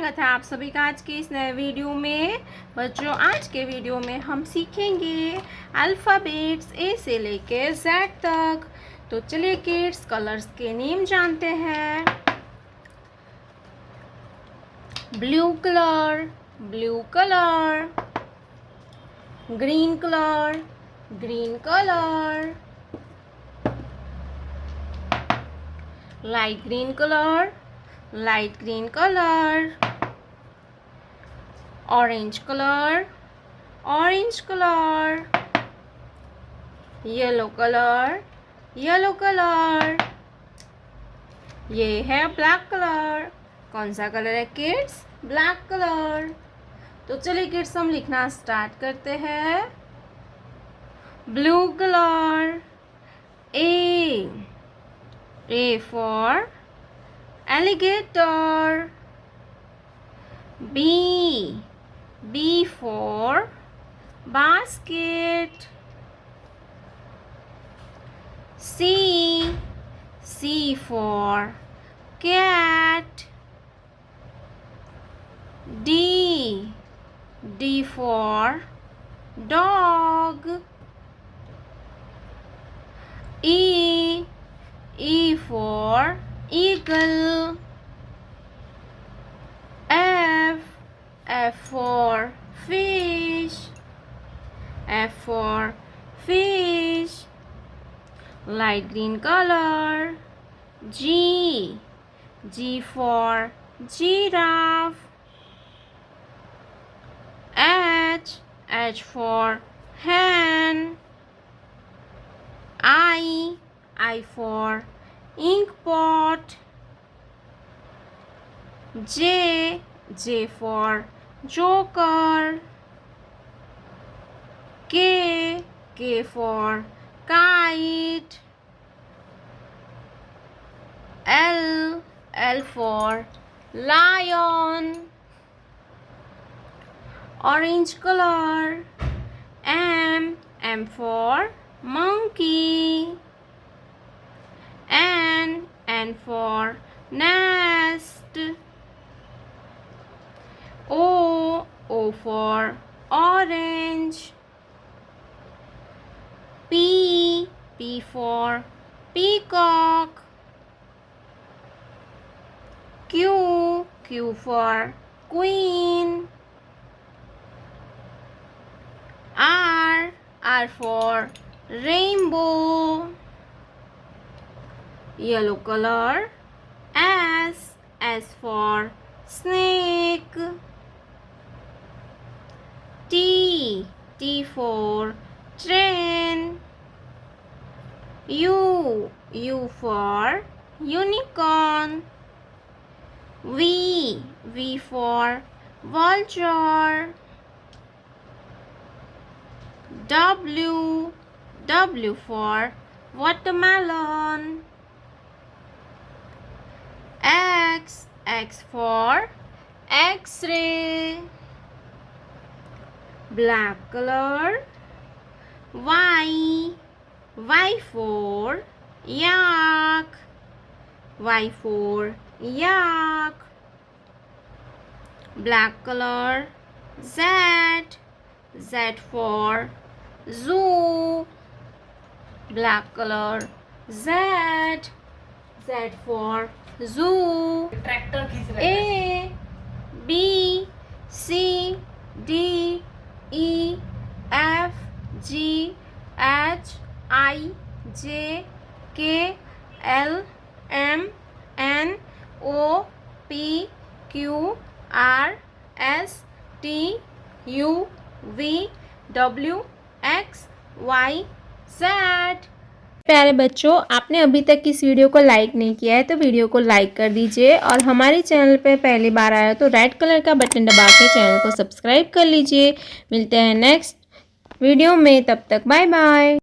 स्वागत है आप सभी का आज के इस नए वीडियो में। बच्चों, आज के वीडियो में हम सीखेंगे अल्फ़ाबेट्स ए से लेके जेड तक। तो चलिए किड्स, कलर्स के नेम जानते हैं। Blue colour, blue colour. Green colour, green colour. Light green colour, light green color. Orange color, orange color. Yellow color, yellow color. ये है ब्लैक कलर। कौन सा कलर है किड्स? Black colour. तो चलिए किड्स, हम लिखना स्टार्ट करते हैं। Blue colour. A for alligator. B for basket. C for cat. D for dog. E for eagle. F for fish. F for fish. Light green color. G for giraffe. H for hen. I for ink pot. J for joker. K for kite. L for lion. Orange color. M for monkey. N for nest. O for orange. P for peacock. Q for queen. R for rainbow. Yellow color. S for snake. T for train. U for unicorn. V for vulture. W for watermelon. X for X-ray. Black color. Y for yak. Y for yak. Black color. Z for zoo. Black color. Z for zoo. A B C D E F G H I J K L M N O P Q R S T U V W X Y Z। प्यारे बच्चों, आपने अभी तक इस video को like नहीं किया है तो वीडियो को लाइक कर दीजिए, और हमारे चैनल पे पहली बार आया तो रेड कलर का बटन दबा के चैनल को सब्सक्राइब कर लीजिए। मिलते हैं नेक्स्ट वीडियो में, तब तक बाय बाय।